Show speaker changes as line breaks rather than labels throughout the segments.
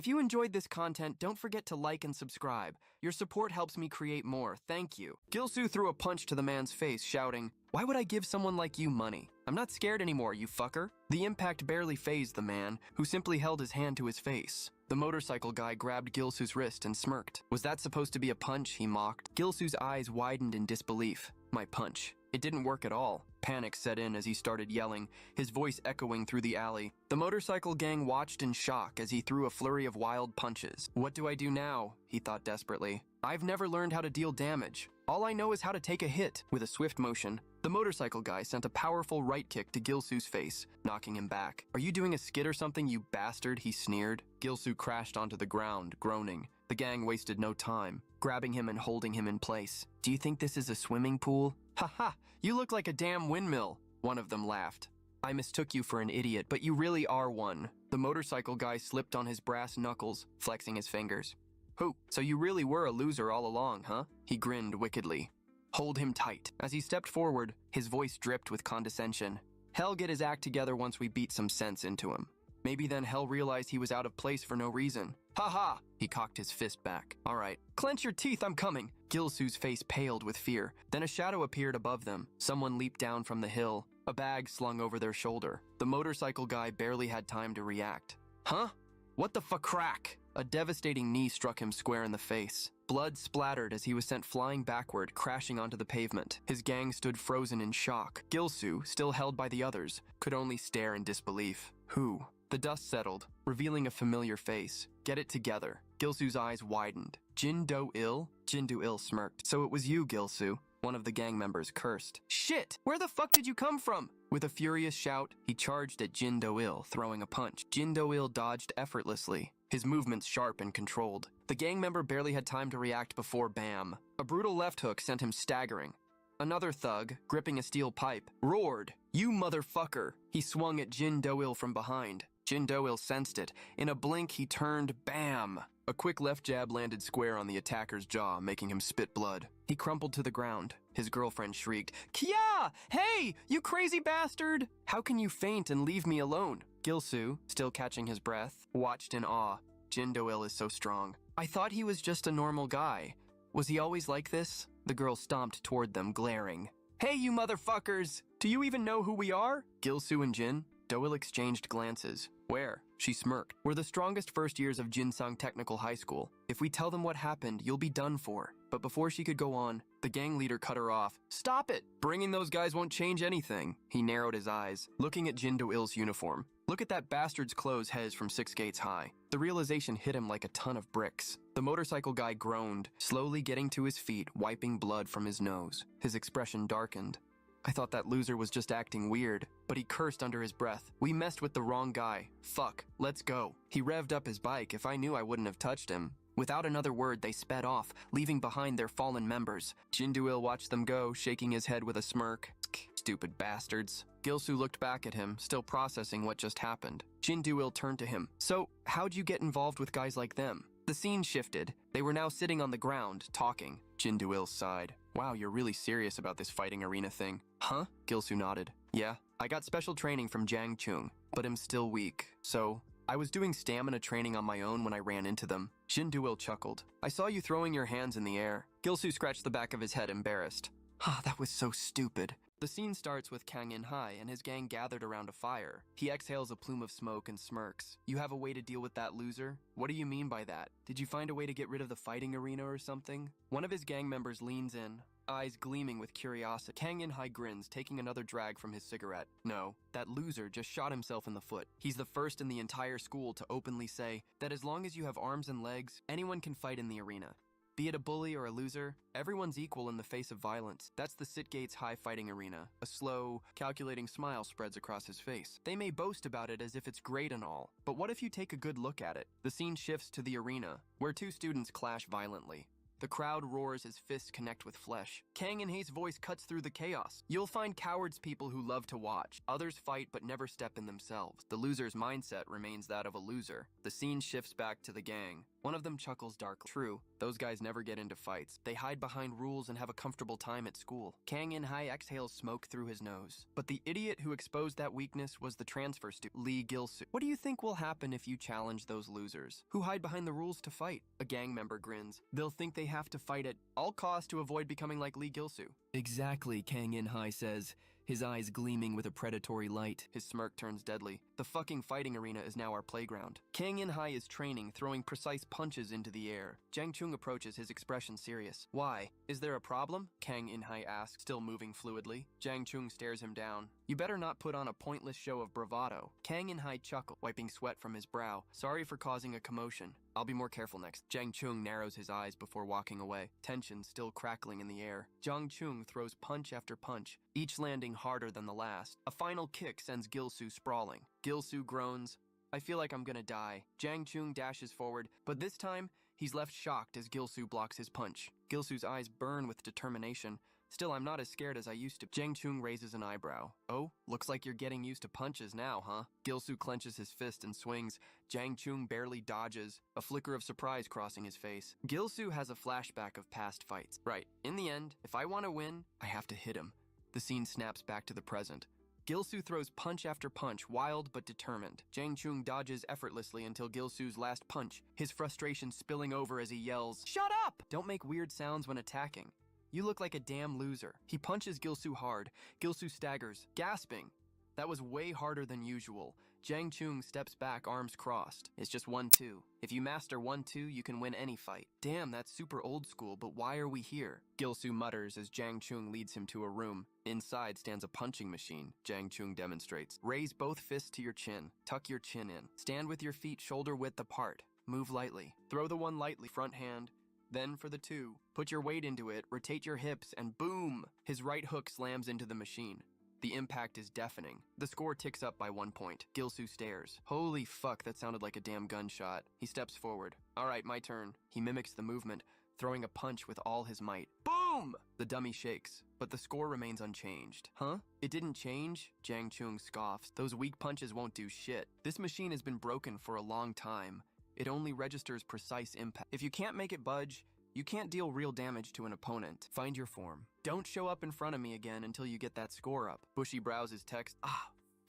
If you enjoyed this content, don't forget to like and subscribe. Your support helps me create more. Thank you. Gilsoo threw a punch to the man's face, shouting, "Why would I give someone like you money? I'm not scared anymore, you fucker." The impact barely fazed the man, who simply held his hand to his face. The motorcycle guy grabbed Gilsoo's wrist and smirked. Was that supposed to be a punch? He mocked. Gilsoo's eyes widened in disbelief. My punch. It didn't work at all. Panic set in as he started yelling, his voice echoing through the alley. The motorcycle gang watched in shock as he threw a flurry of wild punches. What do I do now? He thought desperately. I've never learned how to deal damage. All I know is how to take a hit. With a swift motion, the motorcycle guy sent a powerful right kick to Gilsoo's face, knocking him back. Are you doing a skit or something, you bastard? He sneered. Gilsoo crashed onto the ground, groaning. The gang wasted no time, grabbing him and holding him in place. Do you think this is a swimming pool? Ha, you look like a damn windmill. One of them laughed. I mistook you for an idiot, but you really are one. The motorcycle guy slipped on his brass knuckles, flexing his fingers. Who? So you really were a loser all along, huh? He grinned wickedly. Hold him tight. As he stepped forward, his voice dripped with condescension. Hell get his act together once we beat some sense into him. Maybe then Hell realized he was out of place for no reason. Ha! He cocked his fist back. All right, clench your teeth, I'm coming. Gilsoo's face paled with fear. Then a shadow appeared above them. Someone leaped down from the hill, a bag slung over their shoulder. The motorcycle guy barely had time to react. Huh? What the crack? A devastating knee struck him square in the face. Blood splattered as he was sent flying backward, crashing onto the pavement. His gang stood frozen in shock. Gilsoo, still held by the others, could only stare in disbelief. Who? The dust settled, revealing a familiar face. Get it together. Gilsoo's eyes widened. Jin Do-il? Jin Do-il smirked. So it was you, Gilsoo. One of the gang members cursed. Shit! Where the fuck did you come from? With a furious shout, he charged at Jin Do-il, throwing a punch. Jin Do-il dodged effortlessly, his movements sharp and controlled. The gang member barely had time to react before bam. A brutal left hook sent him staggering. Another thug, gripping a steel pipe, roared, "You motherfucker!" He swung at Jin Do-il from behind. Jin Do-il sensed it. In a blink, he turned, bam! A quick left jab landed square on the attacker's jaw, making him spit blood. He crumpled to the ground. His girlfriend shrieked, "Kya! Hey, you crazy bastard! How can you faint and leave me alone?" Gilsoo, still catching his breath, watched in awe. Jin Do-il is so strong. I thought he was just a normal guy. Was he always like this? The girl stomped toward them, glaring. Hey, you motherfuckers! Do you even know who we are? Gilsoo and Jin Do-il exchanged glances. Where? She smirked. We're the strongest first years of Jinsang Technical High School. If we tell them what happened, you'll be done for. But before she could go on, the gang leader cut her off. Stop it! Bringing those guys won't change anything. He narrowed his eyes, looking at Jin Do-il's uniform. Look at that bastard's clothes Hez from 6 Gates High. The realization hit him like a ton of bricks. The motorcycle guy groaned, slowly getting to his feet, wiping blood from his nose. His expression darkened. I thought that loser was just acting weird, but he cursed under his breath. We messed with the wrong guy. Fuck, let's go. He revved up his bike. If I knew, I wouldn't have touched him. Without another word, they sped off, leaving behind their fallen members. Jin Do-il watched them go, shaking his head with a smirk. Stupid bastards. Gilsoo looked back at him, still processing what just happened. Jin Do-il turned to him. So, how'd you get involved with guys like them? The scene shifted. They were now sitting on the ground, talking. Jin Do-il sighed. Wow, you're really serious about this fighting arena thing. Huh? Gilsoo nodded. Yeah, I got special training from Jang Chung, but am still weak. So, I was doing stamina training on my own when I ran into them. Jin Do-il chuckled. I saw you throwing your hands in the air. Gilsoo scratched the back of his head, embarrassed. Ah, that was so stupid. The scene starts with Kang In-hai and his gang gathered around a fire. He exhales a plume of smoke and smirks. You have a way to deal with that loser? What do you mean by that? Did you find a way to get rid of the fighting arena or something? One of his gang members leans in, eyes gleaming with curiosity. Kang In-hai grins, taking another drag from his cigarette. No, that loser just shot himself in the foot. He's the first in the entire school to openly say that as long as you have arms and legs, anyone can fight in the arena. Be it a bully or a loser, everyone's equal in the face of violence. That's the Sit Gates High fighting arena. A slow, calculating smile spreads across his face. They may boast about it as if it's great and all, but what if you take a good look at it? The scene shifts to the arena, where two students clash violently. The crowd roars as fists connect with flesh. Kang In-hai's voice cuts through the chaos. You'll find cowards people who love to watch. Others fight but never step in themselves. The loser's mindset remains that of a loser. The scene shifts back to the gang. One of them chuckles darkly. True, Those guys never get into fights. They hide behind rules and have a comfortable time at school. Kang In-hai exhales smoke through his nose. But the idiot who exposed that weakness was the transfer student, Lee Gil-soo. What do you think will happen if you challenge those losers who hide behind the rules to fight? A gang member grins. They'll think they have to fight at all costs to avoid becoming like Lee Gil-soo. Exactly, Kang In-hai says, his eyes gleaming with a predatory light. His smirk turns deadly. The fucking fighting arena is now our playground. Kang In-hai is training, throwing precise punches into the air. Jang Chung approaches, his expression serious. Why? Is there a problem? Kang In-hai asks, still moving fluidly. Jang Chung stares him down. You better not put on a pointless show of bravado. Kang In-hai chuckled, wiping sweat from his brow. Sorry for causing a commotion. I'll be more careful next. Jang Chung narrows his eyes before walking away, tension still crackling in the air. Jang Chung throws punch after punch, each landing harder than the last. A final kick sends Gil-soo sprawling. Gil-soo groans. I feel like I'm gonna die. Jang Chung dashes forward, but this time, he's left shocked as Gil-soo blocks his punch. Gil-soo's eyes burn with determination. Still, I'm not as scared as I used to. Jang Chung raises an eyebrow. Oh, looks like you're getting used to punches now, huh? Gil-soo clenches his fist and swings. Jang Chung barely dodges, a flicker of surprise crossing his face. Gil-soo has a flashback of past fights. Right, in the end, if I want to win, I have to hit him. The scene snaps back to the present. Gil-soo throws punch after punch, wild but determined. Jang Chung dodges effortlessly until Gil-soo's last punch, his frustration spilling over as he yells, "Shut up! Don't make weird sounds when attacking. You look like a damn loser." He punches Gil-soo hard. Gil-soo staggers, gasping. That was way harder than usual. Jang Chung steps back, arms crossed. It's just 1-2. If you master 1-2, you can win any fight. Damn, that's super old school, but why are we here? Gil-soo mutters as Jang Chung leads him to a room. Inside stands a punching machine, Jang Chung demonstrates. Raise both fists to your chin. Tuck your chin in. Stand with your feet shoulder width apart. Move lightly. Throw the one lightly, front hand. Then for the two. Put your weight into it, rotate your hips, and boom! His right hook slams into the machine. The impact is deafening. The score ticks up by 1 point. Gil-soo stares. Holy fuck, that sounded like a damn gunshot. He steps forward. All right, my turn. He mimics the movement, throwing a punch with all his might. Boom! The dummy shakes, but the score remains unchanged. Huh? It didn't change? Jang Chung scoffs. Those weak punches won't do shit. This machine has been broken for a long time. It only registers precise impact. If you can't make it budge, you can't deal real damage to an opponent. Find your form. Don't show up in front of me again until you get that score up. Bushy brows his text.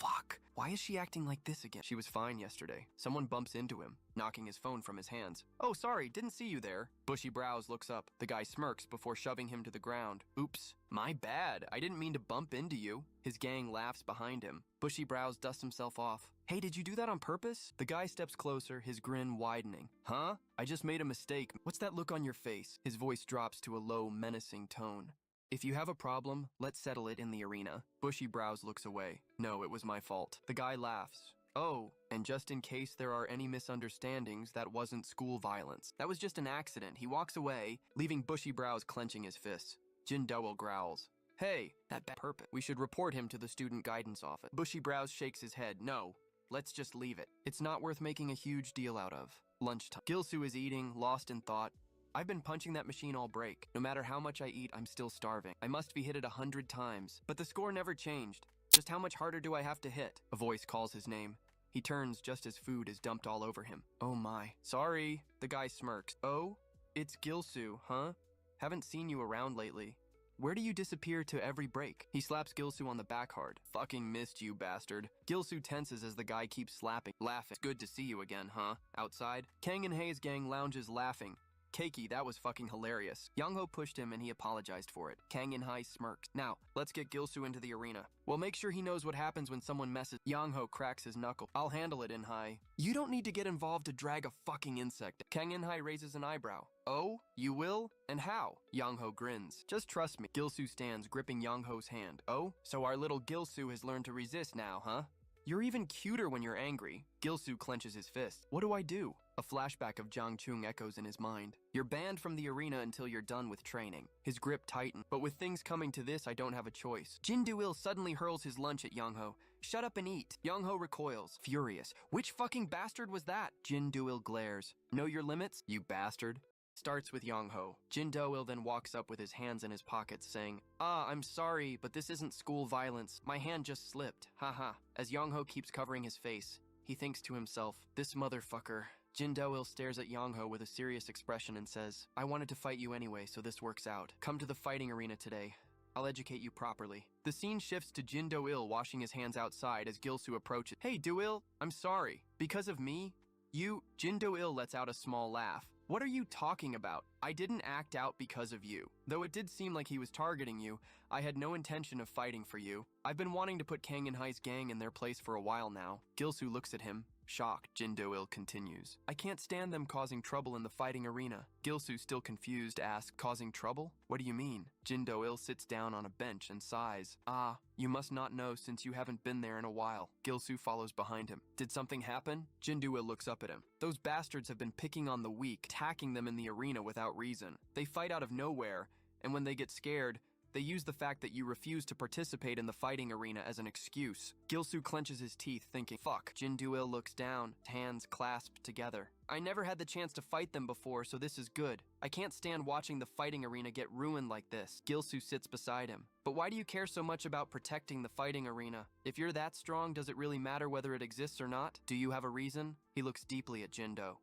Fuck. Why is she acting like this again? She was fine yesterday. Someone bumps into him, knocking his phone from his hands. Oh, sorry, didn't see you there. Bushy brows looks up. The guy smirks before shoving him to the ground. Oops. My bad. I didn't mean to bump into you. His gang laughs behind him. Bushy brows dusts himself off. Hey, did you do that on purpose? The guy steps closer, his grin widening. Huh? I just made a mistake. What's that look on your face? His voice drops to a low, menacing tone. If you have a problem, let's settle it in the arena. Bushy brows looks away. No, it was my fault. The guy laughs. Oh, and just in case there are any misunderstandings, that wasn't school violence. That was just an accident. He walks away, leaving Bushy brows clenching his fists. Jin Do-il growls. Hey, that bad purpose. We should report him to the student guidance office. Bushy brows shakes his head. No, let's just leave it. It's not worth making a huge deal out of. Lunchtime. Gil-soo is eating, lost in thought. I've been punching that machine all break. No matter how much I eat, I'm still starving. I must be hit it 100 times. But the score never changed. Just how much harder do I have to hit? A voice calls his name. He turns just as food is dumped all over him. Oh my. Sorry. The guy smirks. Oh? It's Gil-soo, huh? Haven't seen you around lately. Where do you disappear to every break? He slaps Gil-soo on the back hard. Fucking missed you, bastard. Gil-soo tenses as the guy keeps laughing. It's good to see you again, huh? Outside, Kang In-hai's gang lounges laughing. Keiki, that was fucking hilarious. Young-ho pushed him and he apologized for it. Kang In-hai smirks. Now, let's get Gil-soo into the arena. We'll make sure he knows what happens when someone messes. Young-ho cracks his knuckle. I'll handle it, In-hai. You don't need to get involved to drag a fucking insect. Kang In-hai raises an eyebrow. Oh? You will? And how? Young-ho grins. Just trust me. Gil-soo stands, gripping Young-ho's hand. Oh? So our little Gil-soo has learned to resist now, huh? You're even cuter when you're angry. Gil-soo clenches his fist. What do I do? A flashback of Jang Chung echoes in his mind. You're banned from the arena until you're done with training. His grip tightened. But with things coming to this, I don't have a choice. Jin Do-il suddenly hurls his lunch at Young-ho. Shut up and eat. Young-ho recoils, furious. Which fucking bastard was that? Jin Do-il glares. Know your limits, you bastard? Starts with Young-ho. Jin Do-il then walks up with his hands in his pockets, saying, I'm sorry, but this isn't school violence. My hand just slipped. Haha. As Young-ho keeps covering his face, he thinks to himself, this motherfucker. Jin Do-il stares at Yang-ho with a serious expression and says, I wanted to fight you anyway, so this works out. Come to the fighting arena today. I'll educate you properly. The scene shifts to Jin Do-il washing his hands outside as Gil-soo approaches. Hey, Do-il, I'm sorry. Because of me? Jin Do-il lets out a small laugh. What are you talking about? I didn't act out because of you. Though it did seem like he was targeting you, I had no intention of fighting for you. I've been wanting to put Kang and Hai's gang in their place for a while now. Gil-soo looks at him. Shocked, Jin Do-il continues. I can't stand them causing trouble in the fighting arena. Gil-soo, still confused, asks, causing trouble? What do you mean? Jin Do-il sits down on a bench and sighs. Ah, you must not know since you haven't been there in a while. Gil-soo follows behind him. Did something happen? Jin Do-il looks up at him. Those bastards have been picking on the weak, attacking them in the arena without reason. They fight out of nowhere, and when they get scared, they use the fact that you refuse to participate in the fighting arena as an excuse. Gil-soo clenches his teeth, thinking, fuck. Jin Do-il looks down, hands clasped together. I never had the chance to fight them before, so this is good. I can't stand watching the fighting arena get ruined like this. Gil-soo sits beside him. But why do you care so much about protecting the fighting arena? If you're that strong, does it really matter whether it exists or not? Do you have a reason? He looks deeply at Jindo.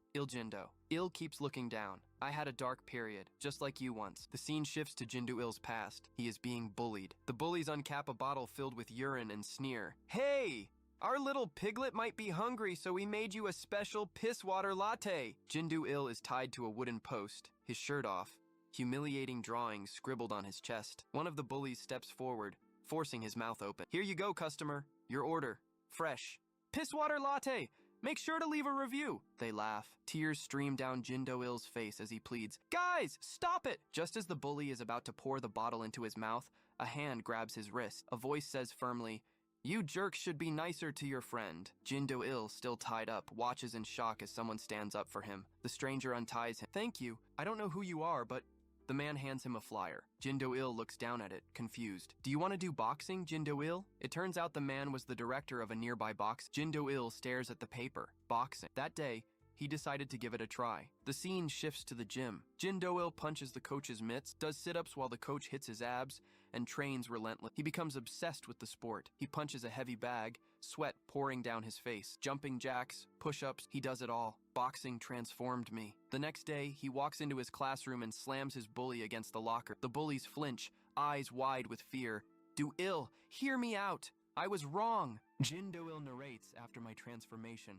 Il keeps looking down. I had a dark period, just like you once. The scene shifts to Jin Do-il's past. He is being bullied. The bullies uncap a bottle filled with urine and sneer. Hey! Our little piglet might be hungry, so we made you a special piss water latte. Jin Do-il is tied to a wooden post, his shirt off, humiliating drawings scribbled on his chest. One of the bullies steps forward, forcing his mouth open. Here you go, customer. Your order. Fresh. Piss water latte! Make sure to leave a review. They laugh. Tears stream down Jin Do-il's face as he pleads, Guys, stop it! Just as the bully is about to pour the bottle into his mouth, a hand grabs his wrist. A voice says firmly, You jerks should be nicer to your friend. Jin Do-il, still tied up, watches in shock as someone stands up for him. The stranger unties him. Thank you. I don't know who you are, but... The man hands him a flyer. Jin Do-il looks down at it, confused. Do you want to do boxing, Jin Do-il? It turns out the man was the director of a nearby box. Jin Do-il stares at the paper. Boxing. That day, he decided to give it a try. The scene shifts to the gym. Jin Do-il punches the coach's mitts, does sit-ups while the coach hits his abs, and trains relentlessly. He becomes obsessed with the sport. He punches a heavy bag, sweat pouring down his face. Jumping jacks, push-ups, he does it all. Boxing transformed me. The next day, he walks into his classroom and slams his bully against the locker. The bullies flinch, eyes wide with fear. Do-il, hear me out. I was wrong. Jin Do-il narrates after my transformation.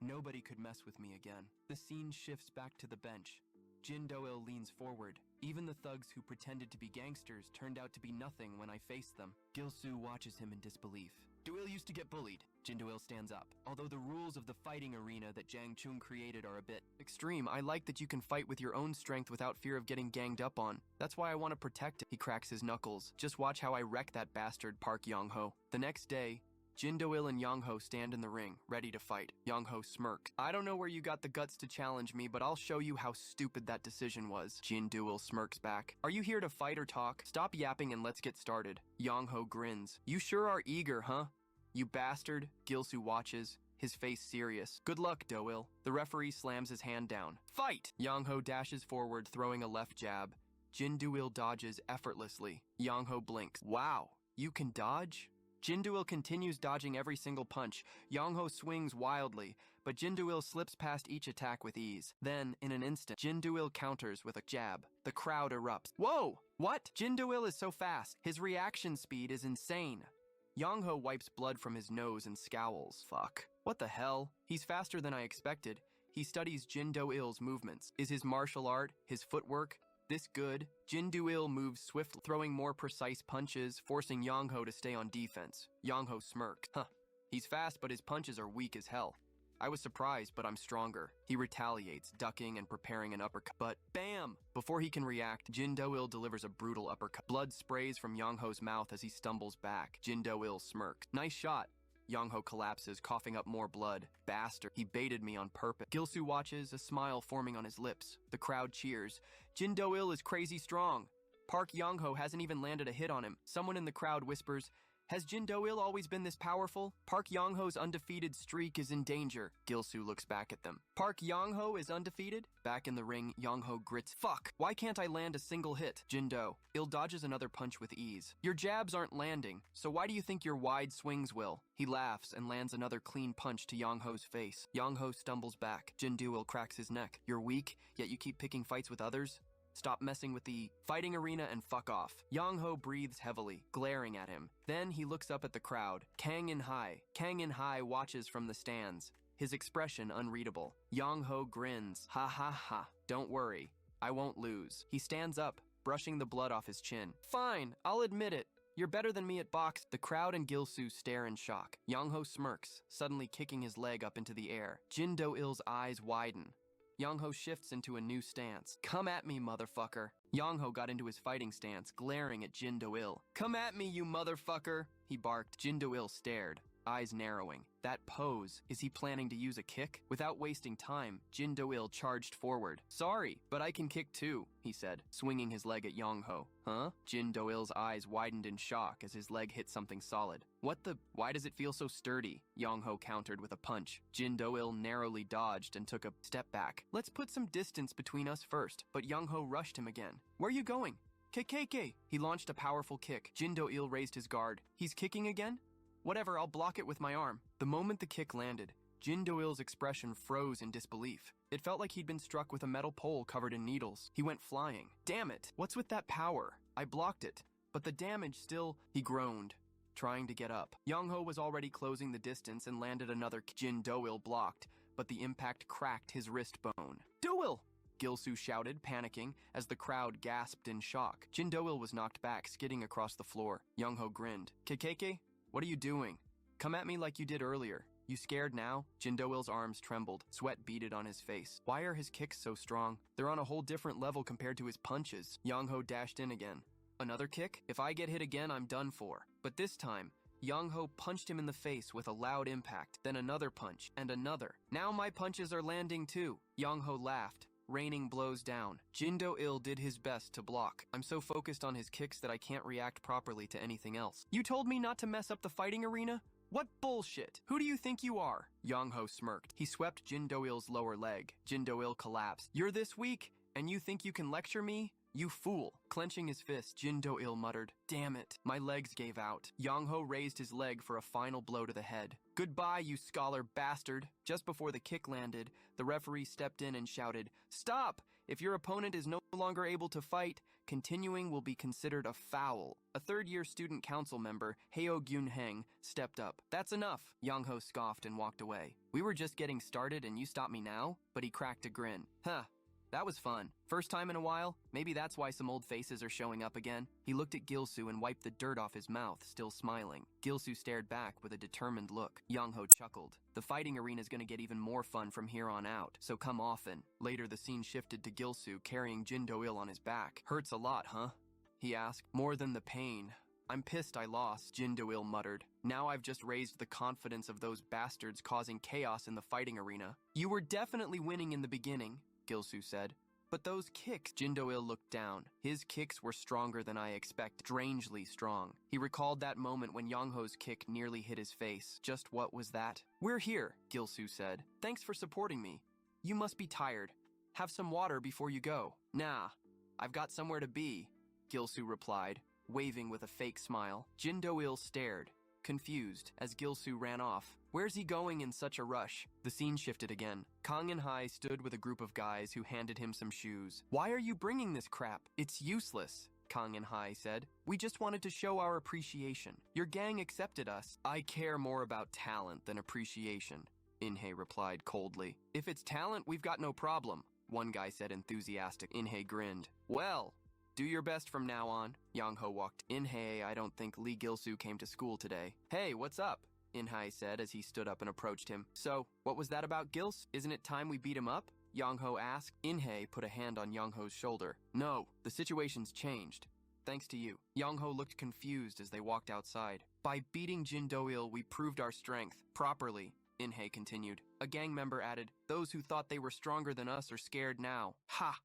Nobody could mess with me again. The scene shifts back to the bench. Jin Do-il leans forward. Even the thugs who pretended to be gangsters turned out to be nothing when I faced them. Gil-soo watches him in disbelief. Do-il used to get bullied. Jin Do-il stands up. Although the rules of the fighting arena that Jang Chung created are a bit extreme, I like that you can fight with your own strength without fear of getting ganged up on. That's why I want to protect it. He cracks his knuckles. Just watch how I wreck that bastard, Park Yang-ho. The next day, Jin Do-il and Yang-ho stand in the ring, ready to fight. Yang-ho smirks. I don't know where you got the guts to challenge me, but I'll show you how stupid that decision was. Jin Do-il smirks back. Are you here to fight or talk? Stop yapping and let's get started. Yang-ho grins. You sure are eager, huh? You bastard. Gil-soo watches, his face serious. Good luck, Do-il. The referee slams his hand down. Fight! Yang-ho dashes forward, throwing a left jab. Jin Do-il dodges effortlessly. Yang-ho blinks. Wow, you can dodge? Jin Do-il continues dodging every single punch. Yang-ho swings wildly, but Jin Do-il slips past each attack with ease. Then, in an instant, Jin Do-il counters with a jab. The crowd erupts. Whoa! What? Jin Do-il is so fast. His reaction speed is insane. Yang-ho wipes blood from his nose and scowls. Fuck. What the hell? He's faster than I expected. He studies Jin Do-il's movements. Is his martial art, his footwork, this good? Jin Do-il moves swiftly, throwing more precise punches, forcing Yang-ho to stay on defense. Yang-ho smirks. Huh. He's fast, but his punches are weak as hell. I was surprised, but I'm stronger. He retaliates, ducking and preparing an uppercut. But bam! Before he can react, Jin Do-il delivers a brutal uppercut. Blood sprays from Yang-ho's mouth as he stumbles back. Jin Do-il smirks. Nice shot. Yang-ho collapses, coughing up more blood. Bastard, he baited me on purpose. Gil-soo watches, a smile forming on his lips. The crowd cheers. Jin Do-il is crazy strong. Park Yang-ho hasn't even landed a hit on him. Someone in the crowd whispers, Has Jin Do-il always been this powerful? Park Yong-ho's undefeated streak is in danger. Gil-soo looks back at them. Park Yong-ho is undefeated? Back in the ring, Yong-ho grits. Fuck! Why can't I land a single hit? Jin Do-il dodges another punch with ease. Your jabs aren't landing, so why do you think your wide swings will? He laughs and lands another clean punch to Yong-ho's face. Yong-ho stumbles back. Jin Do-il cracks his neck. You're weak, yet you keep picking fights with others? Stop messing with the fighting arena and fuck off. Yong-ho breathes heavily, glaring at him. Then he looks up at the crowd. Kang In-hai. Kang In-hai watches from the stands, his expression unreadable. Yong-ho grins. Ha ha ha. Don't worry. I won't lose. He stands up, brushing the blood off his chin. Fine, I'll admit it. You're better than me at box. The crowd and Gil-soo stare in shock. Yong-ho smirks, suddenly kicking his leg up into the air. Jin Do-il's eyes widen. Yong-ho shifts into a new stance. Come at me, motherfucker. Yong-ho got into his fighting stance, glaring at Jin Do-il. Come at me, you motherfucker, he barked. Jin Do-il stared, eyes narrowing. That pose, is he planning to use a kick? Without wasting time, Jin Do-il charged forward. Sorry, but I can kick too, he said, swinging his leg at Yong-ho. Huh? Jin Do-il's eyes widened in shock as his leg hit something solid. What the? Why does it feel so sturdy? Yong-ho countered with a punch. Jin Do-il narrowly dodged and took a step back. Let's put some distance between us first, but Yong-ho rushed him again. Where are you going? KKK! He launched a powerful kick. Jin Do-il raised his guard. He's kicking again? Whatever, I'll block it with my arm. The moment the kick landed, Jin Do-il's expression froze in disbelief. It felt like he'd been struck with a metal pole covered in needles. He went flying. Damn it, what's with that power? I blocked it, but the damage still... He groaned, trying to get up. Yong-ho was already closing the distance and landed another. Jin Do-il blocked, but the impact cracked his wrist bone. Do-il! Gil-soo shouted, panicking, as the crowd gasped in shock. Jin Do-il was knocked back, skidding across the floor. Yong-ho grinned. KKK? What are you doing? Come at me like you did earlier. You scared now? Jin Do-il's arms trembled, sweat beaded on his face. Why are his kicks so strong? They're on a whole different level compared to his punches. Yong-ho dashed in again. Another kick? If I get hit again, I'm done for. But this time, Yong-ho punched him in the face with a loud impact, then another punch, and another. Now my punches are landing too. Yong-ho laughed, raining blows down. Jin Do-il did his best to block. I'm so focused on his kicks that I can't react properly to anything else. You told me not to mess up the fighting arena? What bullshit? Who do you think you are? Yong-ho smirked. He swept Jin Do-il's lower leg. Jin Do-il collapsed. You're this weak, and you think you can lecture me? You fool. Clenching his fist, Jin Do-il muttered. Damn it. My legs gave out. Yong-ho raised his leg for a final blow to the head. Goodbye, you scholar bastard. Just before the kick landed, the referee stepped in and shouted, Stop! If your opponent is no longer able to fight, continuing will be considered a foul. A third-year student council member, Heo Gyun-heng, stepped up. That's enough, Yong-ho scoffed and walked away. We were just getting started and you stop me now? But he cracked a grin. Huh. That was fun. First time in a while? Maybe that's why some old faces are showing up again. He looked at Gil-soo and wiped the dirt off his mouth, still smiling. Gil-soo stared back with a determined look. Yong-ho chuckled. The fighting arena's gonna get even more fun from here on out, so come often. Later, the scene shifted to Gil-soo carrying Jin Do-il on his back. Hurts a lot, huh? He asked. More than the pain. I'm pissed I lost, Jin Do-il muttered. Now I've just raised the confidence of those bastards causing chaos in the fighting arena. You were definitely winning in the beginning, Gil-soo said. But those kicks, Jin Do-il looked down. His kicks were stronger than I expected, strangely strong. He recalled that moment when Yong-ho's kick nearly hit his face. Just what was that? We're here, Gil-soo said. Thanks for supporting me. You must be tired. Have some water before you go. Nah, I've got somewhere to be, Gil-soo replied, waving with a fake smile. Jin Do-il stared, confused, as Gil-soo ran off. Where's he going in such a rush? The scene shifted again. Kang In-hai stood with a group of guys who handed him some shoes. Why are you bringing this crap? It's useless, Kang In-hai said. We just wanted to show our appreciation. Your gang accepted us. I care more about talent than appreciation, In-hai replied coldly. If it's talent, we've got no problem, one guy said enthusiastic. In-hai grinned. Well, do your best from now on. Yong-ho walked. In-hai, I don't think Lee Gil-soo came to school today. Hey, what's up? In-hai said as he stood up and approached him. So, what was that about Gils? Isn't it time we beat him up? Yong-ho asked. In-hai put a hand on Yong-ho's shoulder. No, the situation's changed. Thanks to you. Yong-ho looked confused as they walked outside. By beating Jin Do-il, we proved our strength. Properly, In-hai continued. A gang member added, those who thought they were stronger than us are scared now. Ha!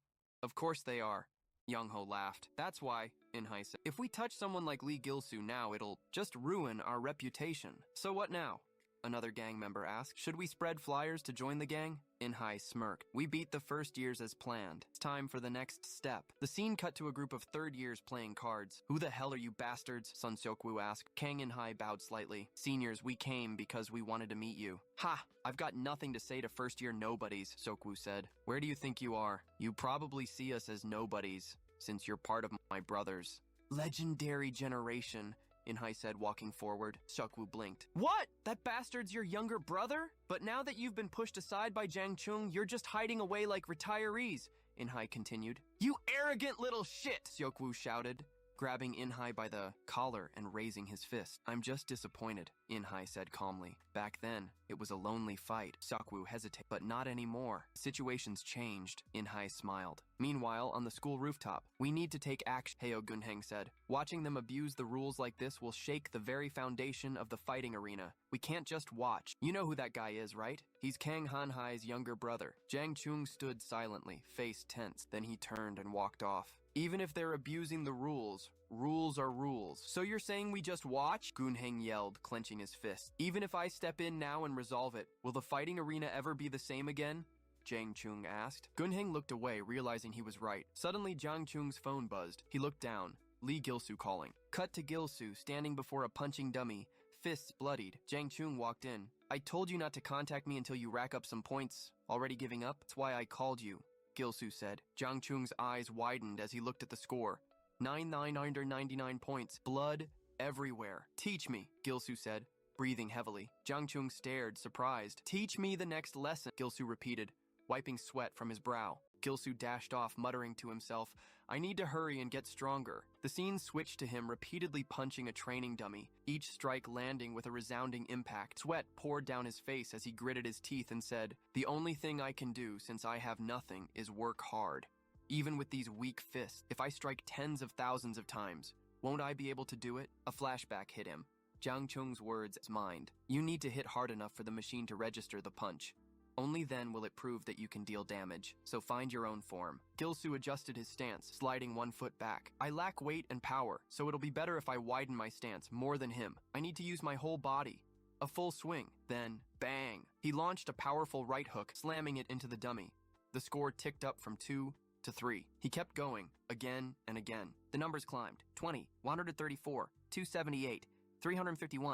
Of course they are. Young-ho laughed. That's why, In-hai said. If we touch someone like Lee Gil-soo now, it'll just ruin our reputation. So what now? Another gang member asked. Should we spread flyers to join the gang? In-hai smirked. We beat the first years as planned. It's time for the next step. The scene cut to a group of third years playing cards. Who the hell are you bastards? Sun Seok-woo asked. Kang In-hai bowed slightly. Seniors, we came because we wanted to meet you. Ha! I've got nothing to say to first year nobodies, Seok-woo said. Where do you think you are? You probably see us as nobodies, since you're part of my brothers. Legendary generation, In-hai said, walking forward. Seok-woo blinked. What? That bastard's your younger brother? But now that you've been pushed aside by Jang Chung, you're just hiding away like retirees, In-hai continued. You arrogant little shit, Seok-woo shouted, grabbing In-hai by the collar and raising his fist. I'm just disappointed, In-hai said calmly. Back then, it was a lonely fight. Seok-woo hesitated, but not anymore. Situations changed, In-hai smiled. Meanwhile, on the school rooftop, we need to take action, Heo Gunheng said. Watching them abuse the rules like this will shake the very foundation of the fighting arena. We can't just watch. You know who that guy is, right? He's Kang Han-hai's younger brother. Jang Chung stood silently, face tense. Then he turned and walked off. Even if they're abusing the rules, rules are rules. So you're saying we just watch? Gunheng yelled, clenching his fist. Even if I step in now and resolve it, will the fighting arena ever be the same again? Jang Chung asked. Gunheng looked away, realizing he was right. Suddenly, Jang Chung's phone buzzed. He looked down. Lee Gil-soo calling. Cut to Gil-soo, standing before a punching dummy, fists bloodied. Jang Chung walked in. I told you not to contact me until you rack up some points. Already giving up? That's why I called you, Gil-soo said. Jang Chung's eyes widened as he looked at the score. 999 points. Blood everywhere. Teach me, Gil-soo said, breathing heavily. Jang Chung stared, surprised. Teach me the next lesson, Gil-soo repeated, wiping sweat from his brow. Gil-soo dashed off, muttering to himself, I need to hurry and get stronger. The scene switched to him repeatedly punching a training dummy, each strike landing with a resounding impact. Sweat poured down his face as he gritted his teeth and said, the only thing I can do since I have nothing is work hard. Even with these weak fists, if I strike tens of thousands of times, won't I be able to do it? A flashback hit him. Jang Chung's words in his mind. You need to hit hard enough for the machine to register the punch. Only then will it prove that you can deal damage, so find your own form. Gil-soo adjusted his stance, sliding one foot back. I lack weight and power, so it'll be better if I widen my stance more than him. I need to use my whole body. A full swing, then bang. He launched a powerful right hook, slamming it into the dummy. The score ticked up from 2 to 3. He kept going, again and again. The numbers climbed. 20, 134, 278, 351,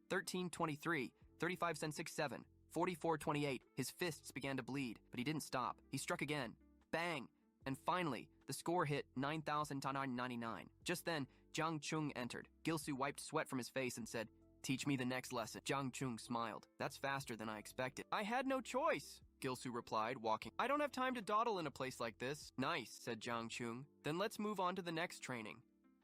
1323, 35 cents 67. 44-28, his fists began to bleed, but he didn't stop. He struck again. Bang! And finally, the score hit 9,999. Just then, Jang Chung entered. Gil-soo wiped sweat from his face and said, teach me the next lesson. Jang Chung smiled. That's faster than I expected. I had no choice, Gil-soo replied, walking. I don't have time to dawdle in a place like this. Nice, said Jang Chung. Then let's move on to the next training.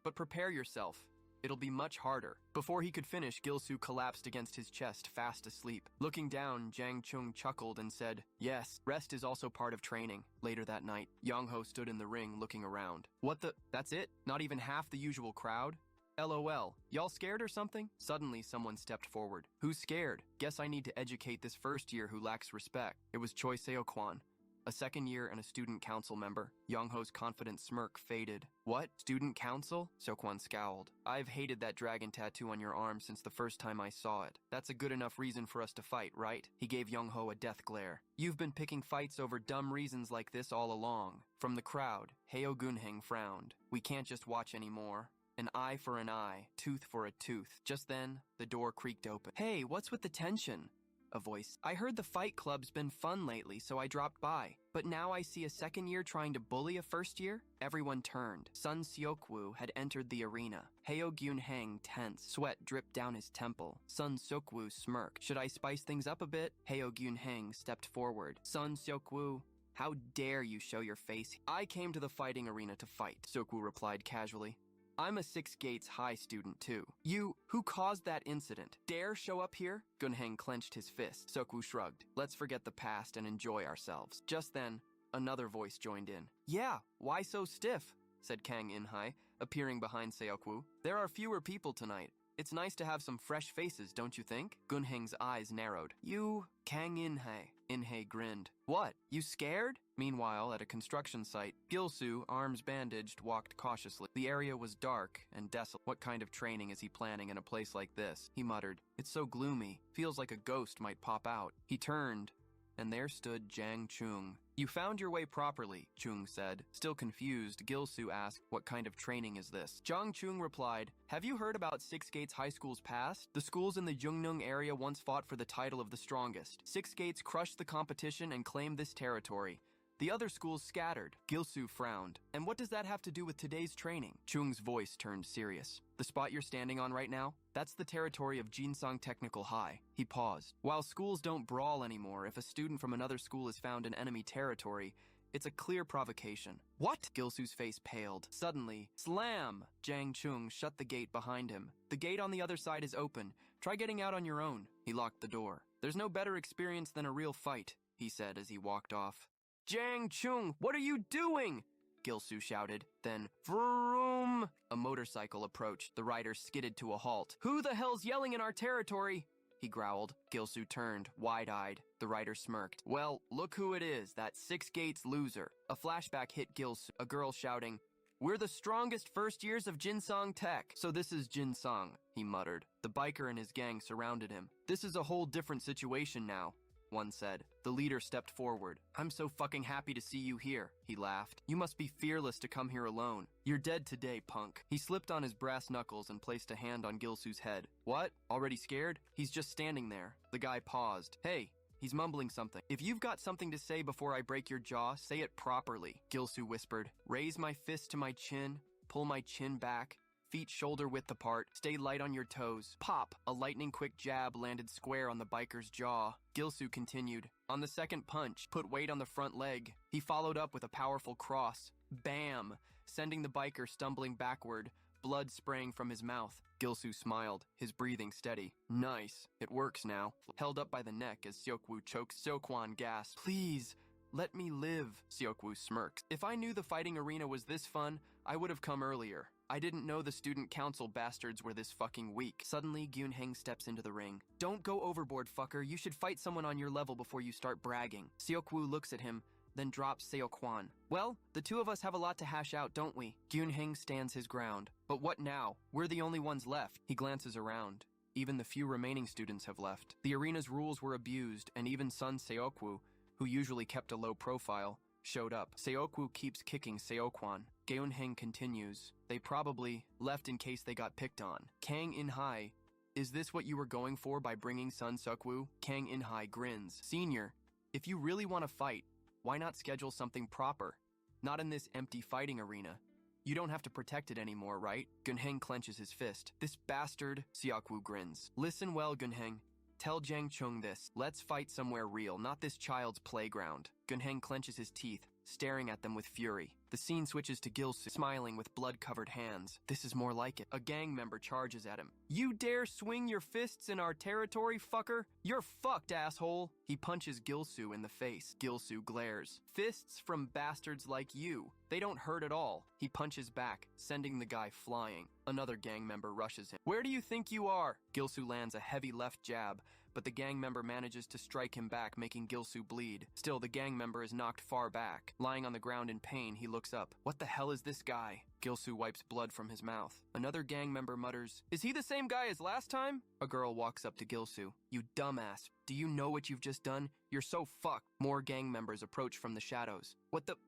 But prepare yourself. It'll be much harder. Before he could finish, Gil-soo collapsed against his chest, fast asleep. Looking down, Jang Chung chuckled and said, yes, rest is also part of training. Later that night, Young-ho stood in the ring looking around. What the? That's it? Not even half the usual crowd? LOL. Y'all scared or something? Suddenly, someone stepped forward. Who's scared? Guess I need to educate this first year who lacks respect. It was Choi Seo-kwan, a second year and a student council member. Young-ho's confident smirk faded. What? Student council? Seo-kwan scowled. I've hated that dragon tattoo on your arm since the first time I saw it. That's a good enough reason for us to fight, right? He gave Young-ho a death glare. You've been picking fights over dumb reasons like this all along. From the crowd, Heo Gunheng frowned. We can't just watch anymore. An eye for an eye, tooth for a tooth. Just then, the door creaked open. Hey, what's with the tension? A voice. I heard the fight club's been fun lately, so I dropped by. But now I see a second year trying to bully a first year? Everyone turned. Sun Seok-woo had entered the arena. Heo Gunheng tense. Sweat dripped down his temple. Sun Seok-woo smirked. Should I spice things up a bit? Heo Gunheng stepped forward. Sun Seok-woo, how dare you show your face? I came to the fighting arena to fight, Seok-woo replied casually. I'm a 6 Gates High student too. You, who caused that incident, dare show up here? Gunheng clenched his fist. Seok-woo shrugged. Let's forget the past and enjoy ourselves. Just then, another voice joined in. Yeah, why so stiff? Said Kang In-hai, appearing behind Seok-woo. There are fewer people tonight. It's nice to have some fresh faces, don't you think? Gunheng's eyes narrowed. You, Kang In-hai, Inhei grinned. What? You scared? Meanwhile, at a construction site, Gilsu, arms bandaged, walked cautiously. The area was dark and desolate. What kind of training is he planning in a place like this? He muttered. It's so gloomy. Feels like a ghost might pop out. He turned, and there stood Jang Chung. You found your way properly, Chung said. Still confused, Gilsu asked, what kind of training is this? Jang Chung replied, have you heard about Six Gates High School's past? The schools in the Jungnung area once fought for the title of the strongest. Six Gates crushed the competition and claimed this territory. The other schools scattered. Gilsu frowned. And what does that have to do with today's training? Chung's voice turned serious. The spot you're standing on right now? That's the territory of Jinsang Technical High. He paused. While schools don't brawl anymore, if a student from another school is found in enemy territory, it's a clear provocation. What? Gilsu's face paled. Suddenly, slam! Jang Chung shut the gate behind him. The gate on the other side is open. Try getting out on your own. He locked the door. There's no better experience than a real fight, he said as he walked off. Jang Chung, what are you doing? Gilsu shouted. Then, vroom! A motorcycle approached. The rider skidded to a halt. Who the hell's yelling in our territory? He growled. Gilsu turned, wide-eyed. The rider smirked. Well, look who it is, that Six Gates loser. A flashback hit Gilsu, a girl shouting, we're the strongest first years of Jinsang Tech. So this is Jinsang, he muttered. The biker and his gang surrounded him. This is a whole different situation now, one said. The leader stepped forward. I'm so fucking happy to see you here, he laughed. You must be fearless to come here alone. You're dead today, punk. He slipped on his brass knuckles and placed a hand on Gilsu's head. What? Already scared? He's just standing there. The guy paused. Hey, he's mumbling something. If you've got something to say before I break your jaw, say it properly, Gilsu whispered. Raise my fist to my chin, pull my chin back, feet shoulder width apart, stay light on your toes. Pop! A lightning-quick jab landed square on the biker's jaw. Gilsu continued. On the second punch, put weight on the front leg. He followed up with a powerful cross. Bam! Sending the biker stumbling backward, blood spraying from his mouth. Gilsu smiled, his breathing steady. Nice. It works now. Held up by the neck as Seokwu choked. Seokwan gasped. Please, let me live, Seokwu smirked. If I knew the fighting arena was this fun, I would have come earlier. I didn't know the student council bastards were this fucking weak. Suddenly, Gyunheng steps into the ring. Don't go overboard, fucker. You should fight someone on your level before you start bragging. Seokwu looks at him, then drops Seokwan. Well, the two of us have a lot to hash out, don't we? Gyunheng stands his ground. But what now? We're the only ones left. He glances around. Even the few remaining students have left. The arena's rules were abused, and even son Seokwu, who usually kept a low profile, showed up. Seokwu keeps kicking Seokwan. Gyunheng continues. They probably left in case they got picked on. Kang In-hai, is this what you were going for by bringing Sun Seokwu? Kang In-hai grins. Senior, if you really want to fight, why not schedule something proper? Not in this empty fighting arena. You don't have to protect it anymore, right? Gyunheng clenches his fist. This bastard, Seokwu grins. Listen well, Gyunheng. Tell Jang Chung this. Let's fight somewhere real, not this child's playground. Gyunheng clenches his teeth, staring at them with fury. The scene switches to Gilsu, smiling with blood-covered hands. This is more like it. A gang member charges at him. You dare swing your fists in our territory, fucker? You're fucked, asshole! He punches Gilsu in the face. Gilsu glares. Fists from bastards like you. They don't hurt at all. He punches back, sending the guy flying. Another gang member rushes him. Where do you think you are? Gilsu lands a heavy left jab, but the gang member manages to strike him back, making Gilsu bleed. Still, the gang member is knocked far back. Lying on the ground in pain, he looks up. What the hell is this guy? Gilsu wipes blood from his mouth. Another gang member mutters, is he the same guy as last time? A girl walks up to Gilsu. You dumbass. Do you know what you've just done? You're so fucked. More gang members approach from the shadows.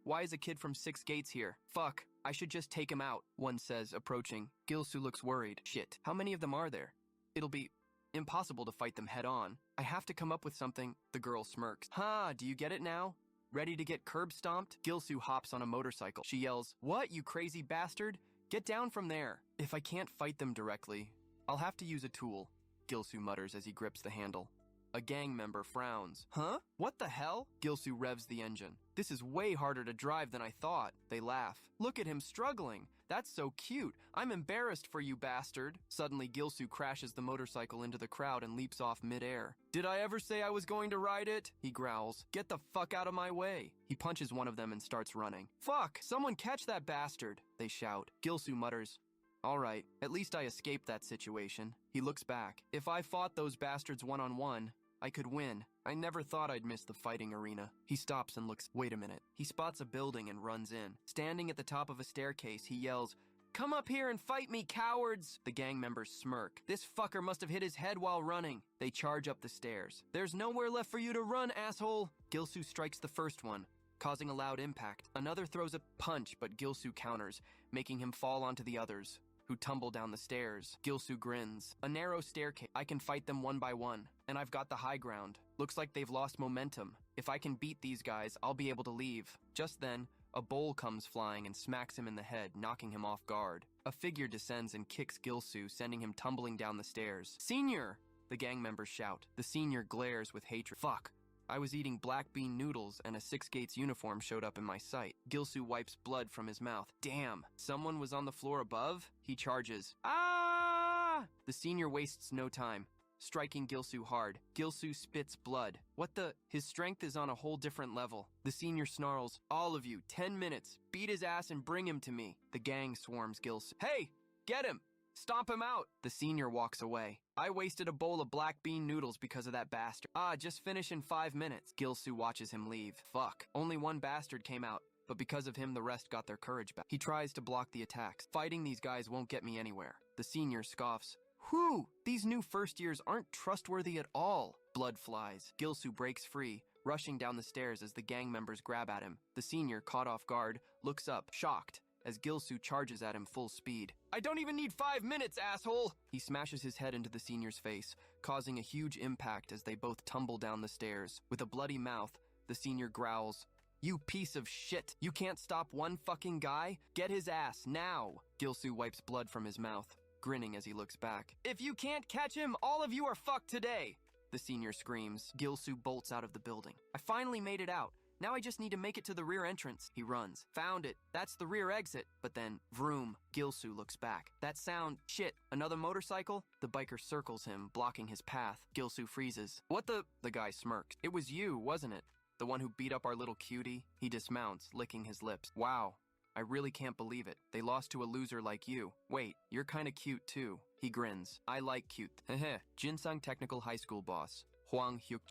Why is a kid from Six Gates here? Fuck. I should just take him out, one says, approaching. Gilsu looks worried. Shit. How many of them are there? It'll be impossible to fight them head on. I have to come up with something. The girl smirks. Ha, do you get it now? Ready to get curb stomped? Gilsu hops on a motorcycle. She yells, what, you crazy bastard? Get down from there. If I can't fight them directly, I'll have to use a tool, Gilsu mutters as he grips the handle. A gang member frowns. Huh? What the hell? Gilsu revs the engine. This is way harder to drive than I thought. They laugh. Look at him struggling. That's so cute. I'm embarrassed for you, bastard. Suddenly, Gilsu crashes the motorcycle into the crowd and leaps off midair. Did I ever say I was going to ride it? He growls. Get the fuck out of my way. He punches one of them and starts running. Fuck! Someone catch that bastard! They shout. Gilsu mutters. All right, at least I escaped that situation. He looks back. If I fought those bastards one-on-one, I could win. I never thought I'd miss the fighting arena. He stops and looks. Wait a minute. He spots a building and runs in. Standing at the top of a staircase, he yells, "Come up here and fight me, cowards!" The gang members smirk. This fucker must have hit his head while running. They charge up the stairs. "There's nowhere left for you to run, asshole!" Gilsoo strikes the first one, causing a loud impact. Another throws a punch, but Gilsoo counters, making him fall onto the others, who tumble down the stairs. Gilsoo grins. A narrow staircase. I can fight them one by one, and I've got the high ground. Looks like they've lost momentum. If I can beat these guys, I'll be able to leave. Just then, a bowl comes flying and smacks him in the head, knocking him off guard. A figure descends and kicks Gilsoo, sending him tumbling down the stairs. "Senior!" The gang members shout. The senior glares with hatred. Fuck. I was eating black bean noodles and a Six Gates uniform showed up in my sight. Gilsoo wipes blood from his mouth. Damn, someone was on the floor above? He charges. Ah! The senior wastes no time, striking Gilsoo hard. Gilsoo spits blood. What the? His strength is on a whole different level. The senior snarls, "All of you, 10 minutes. Beat his ass and bring him to me." The gang swarms Gilsoo. "Hey, get him! Stomp him out!" The senior walks away. "I wasted a bowl of black bean noodles because of that bastard. Just finish in 5 minutes. Gilsoo watches him leave. Fuck. Only one bastard came out, but because of him, the rest got their courage back. He tries to block the attacks. "Fighting these guys won't get me anywhere." The senior scoffs. "Whew, these new first years aren't trustworthy at all." Blood flies. Gilsoo breaks free, rushing down the stairs as the gang members grab at him. The senior, caught off guard, looks up, shocked, as Gilsoo charges at him full speed. "I don't even need 5 minutes, asshole!" He smashes his head into the senior's face, causing a huge impact as they both tumble down the stairs. With a bloody mouth, the senior growls, "You piece of shit! You can't stop one fucking guy? Get his ass, now!" Gilsoo wipes blood from his mouth, grinning as he looks back. "If you can't catch him, all of you are fucked today!" The senior screams. Gilsoo bolts out of the building. "I finally made it out. Now I just need to make it to the rear entrance." He runs. "Found it. That's the rear exit." But then, vroom, Gilsoo looks back. That sound, shit, another motorcycle? The biker circles him, blocking his path. Gilsoo freezes. "What the?" The guy smirks. "It was you, wasn't it? The one who beat up our little cutie?" He dismounts, licking his lips. "Wow, I really can't believe it. They lost to a loser like you. Wait, you're kinda cute too." He grins. "I like cute." Heh. Jinsung Technical High School boss, Hwang Hyuk.